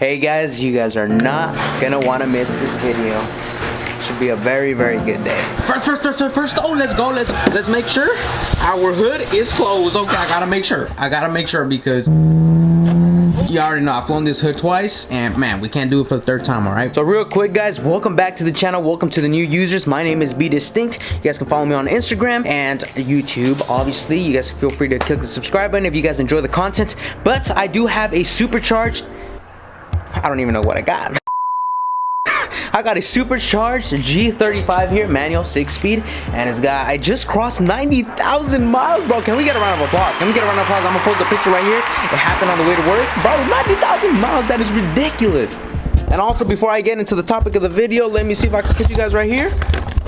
Hey guys, you guys are not gonna want to miss this video. Should be a very good day. First, oh, let's go. Let's make sure our hood is closed. Okay, I gotta make sure because you already know I've flown this hood twice, and man, we can't do it for the third time. All right, so real quick guys, welcome back to the channel. Welcome to the new users. My name is BeDistinct. You guys can follow me on Instagram and YouTube. Obviously, you guys feel free to click the subscribe button if you guys enjoy the content. But I do have a supercharged, I don't even know what I got. I got a supercharged G35 here, manual 6-speed, and it's got, I just crossed 90,000 miles, bro. Can we get a round of applause? I'm gonna post a picture right here. It happened on the way to work, bro. 90,000 miles, that is ridiculous. And also, before I get into the topic of the video, let me see if I can put you guys right here.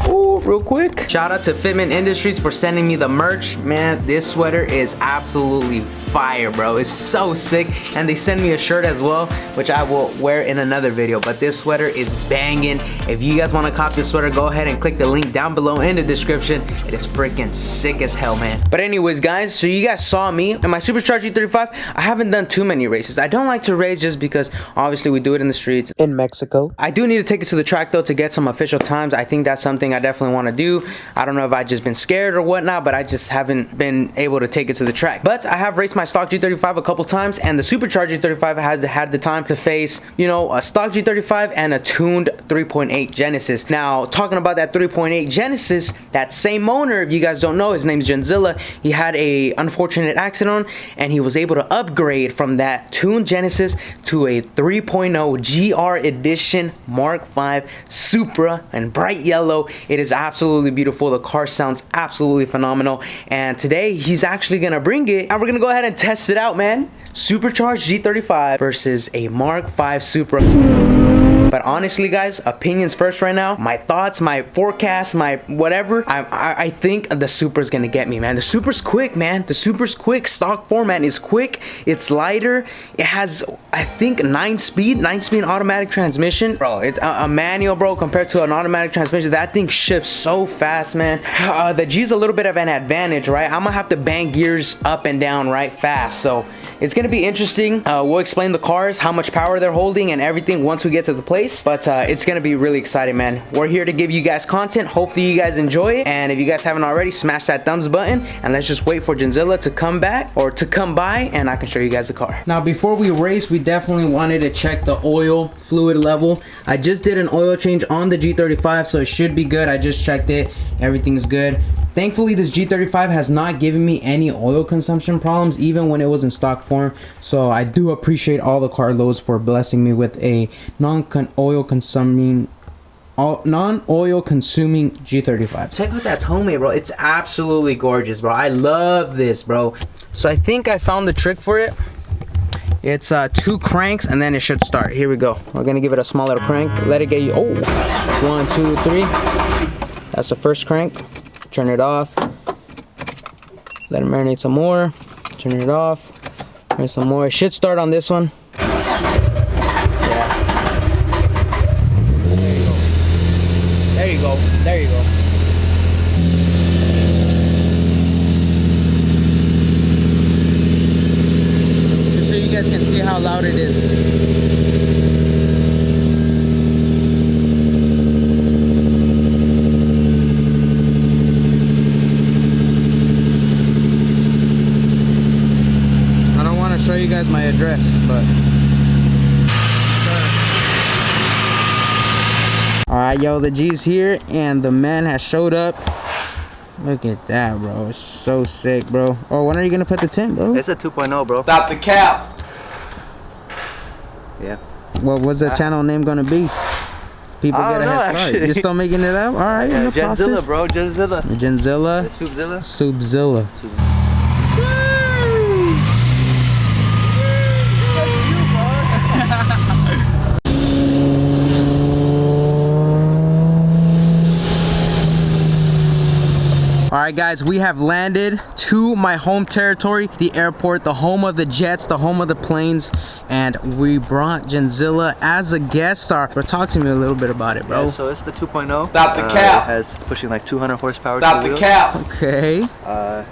Oh, real quick. Shout out to Fitment Industries for sending me the merch. Man, this sweater is absolutely fire, bro. It's so sick. And they send me a shirt as well, which I will wear in another video. But this sweater is banging. If you guys want to cop this sweater, go ahead and click the link down below in the description. It is freaking sick as hell, man. But anyways, guys, so you guys saw me in my Supercharged G35. I haven't done too many races. I don't like to race just because obviously we do it in the streets in Mexico. I do need to take it to the track though to get some official times. I think that's something I definitely want to do. I don't know if I just been scared or whatnot, but I just haven't been able to take it to the track. But I have raced my stock G35 a couple times, and the Supercharged G35 has had the time to face, you know, a stock G35 and a tuned 3.8 Genesis. Now, talking about that 3.8 Genesis, that same owner, if you guys don't know, his name's Genzilla. He had a unfortunate accident, and he was able to upgrade from that tuned Genesis to a 3.0 GR Edition Mark V Supra in bright yellow. It is absolutely beautiful. The car sounds absolutely phenomenal, and today he's actually gonna bring it and we're gonna go ahead and test it out, man. Supercharged G35 versus a Mark V Supra. But honestly guys, opinions first right now. My thoughts, my forecast, my whatever. I think the Supra's gonna get me, man. The Supra's quick, man. The Supra's quick. Stock format is quick. It's lighter. It has, I think, 9-speed automatic transmission. Bro, it's a manual, bro, compared to an automatic transmission. That thing shifts so fast, man. The G's a little bit of an advantage, right? I'm gonna have to bang gears up and down right fast. So it's gonna be interesting. We'll explain the cars, how much power they're holding and everything once we get to the place. But it's gonna be really exciting, man. We're here to give you guys content. Hopefully you guys enjoy it, and if you guys haven't already, smash that thumbs button, and let's just wait for Genzilla to come back or to come by, and I can show you guys the car. Now before we race, we definitely wanted to check the oil fluid level. I just did an oil change on the G35, so it should be good. I just checked it, everything's good. Thankfully, this G35 has not given me any oil consumption problems, even when it was in stock form. So I do appreciate all the car loads for blessing me with a non-oil consuming G35. Check out that homemade, bro. It's absolutely gorgeous, bro. I love this, bro. So I think I found the trick for it. It's 2 cranks and then it should start. Here we go. We're gonna give it a small little crank. Let it get you. Oh, 1, 2, 3. That's the first crank. Turn it off. Let it marinate some more. Turn it off. There's some more. It should start on this one. Yeah. There you go. There you go. Just so you guys can see how loud it is. Show you guys my address, but alright, yo, the G's here and the man has showed up. Look at that, bro. It's so sick, bro. Oh, when are you gonna put the tint, bro? It's a 2.0, bro. Stop the cap. Yeah. What's the channel name gonna be? People get a head start. You're still making it up? Alright, yeah, Genzilla, bro. Genzilla. Genzilla. Subzilla. Alright right, guys, we have landed to my home territory, the airport, the home of the jets, the home of the planes, and we brought Genzilla as a guest star. Bro, talk to me a little bit about it, bro. Yeah, so it's the 2.0. Stop the cap. It's pushing like 200 horsepower. Stop the cap. Okay.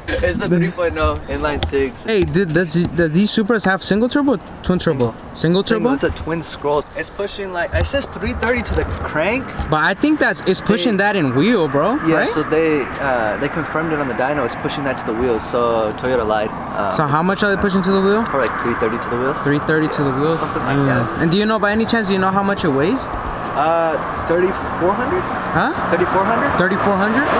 It's the 3.0 inline six. Hey, do these Supras have single turbo, or twin turbo? Single turbo. It's a twin scroll. It's pushing like, it says 330 to the crank. But I think it's pushing that in wheel, bro. Yeah, right? so they confirmed it on the dyno. It's pushing that to the wheels. So Toyota lied. So how much are they pushing to the wheel? Probably like 330 to the wheels. 330 to the wheels. Something like that. And do you know by any chance? Do you know how much it weighs? 3,400. Huh? 3,400. 3,400. Okay. I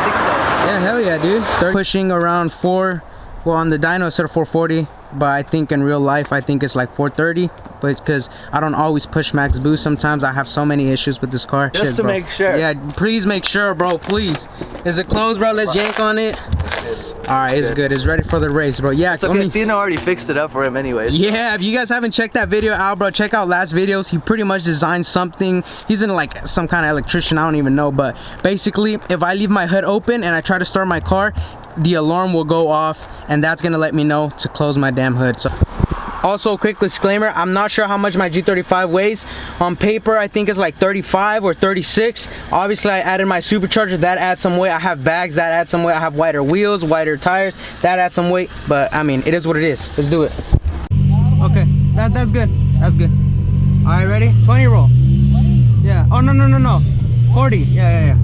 think so. Yeah, hell yeah, dude. They're pushing around 4. Well, on the dyno it said 440, but I think in real life I think it's like 430. But because I don't always push max boost, sometimes I have so many issues with this car. Just to make sure. Yeah, please make sure, bro. Please. Is it closed, bro? Let's yank on it. All right, it's good. It's ready for the race, bro. Yeah, it's okay. Cena already fixed it up for him anyways. Yeah, if you guys haven't checked that video out, bro, check out last videos. He pretty much designed something. He's in like some kind of electrician, I don't even know, but basically if I leave my hood open and I try to start my car, the alarm will go off, and that's gonna let me know to close my damn hood. So also, quick disclaimer, I'm not sure how much my G35 weighs. On paper, I think it's like 35 or 36. Obviously, I added my supercharger, that adds some weight. I have bags, that adds some weight. I have wider wheels, wider tires, that adds some weight. But I mean, it is what it is. Let's do it. Okay, that's good. That's good. All right, ready? 20 roll. 20? Yeah. Oh, no. 40. Yeah.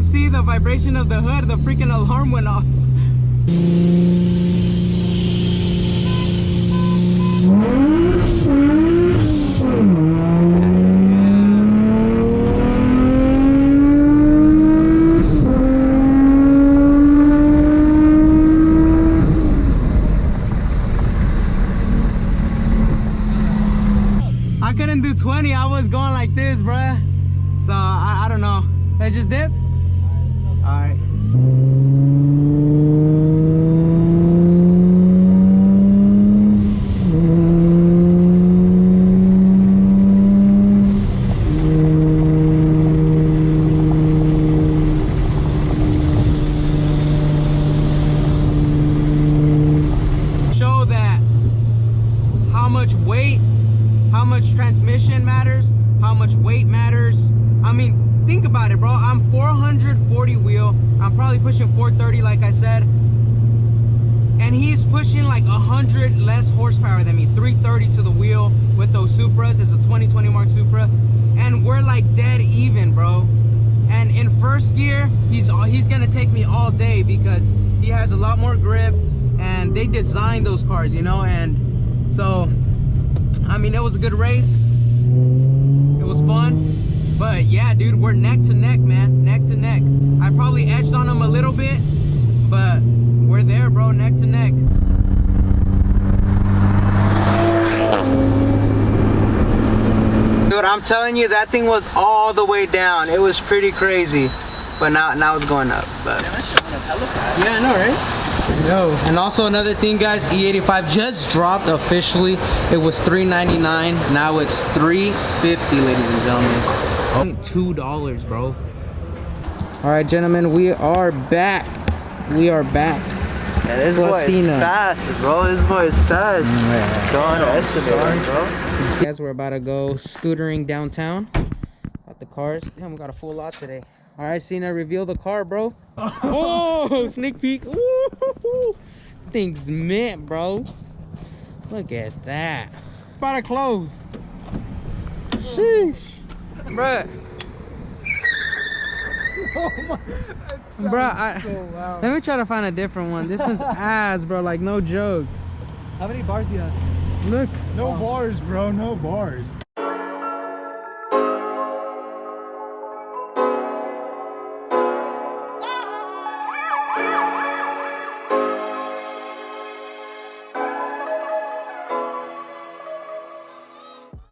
See the vibration of the hood, the freaking alarm went off. I couldn't do 20, I was going like this, bruh. So I don't know. Let's just dip. Alright. Show that how much weight, how much transmission matters, how much weight matters. I mean, think about it, bro. I'm 440 wheel. I'm probably pushing 430, like I said. And he's pushing like 100 less horsepower than me. 330 to the wheel with those Supras. It's a 2020 Mark Supra. And we're like dead even, bro. And in first gear, he's gonna take me all day because he has a lot more grip. And they designed those cars, you know. And so, I mean, it was a good race. It was fun. But yeah, dude, we're neck to neck, man. Neck to neck. I probably edged on him a little bit, but we're there, bro. Neck to neck. Dude, I'm telling you, that thing was all the way down. It was pretty crazy. But now it's going up. But yeah, I know, right? No. And also another thing, guys, E85 just dropped officially. It was $3.99. Now it's $3.50, ladies and gentlemen. $2, bro. All right, gentlemen, we are back. We are back. Yeah, this boy is Placina. fast, bro. This boy is fast. Don't underestimate him, bro. Guys, we're about to go scootering downtown. Got the cars. Damn, we got a full lot today. All right, Cena, reveal the car, bro. Oh, sneak peek. Ooh, thing's mint, bro. Look at that. About to close. Sheesh. Bruh. Oh my, Bruh, so loud. let me try to find a different one. This one's ass, bro. Like, no joke. How many bars do you have? Look. No bars, bro. No bars.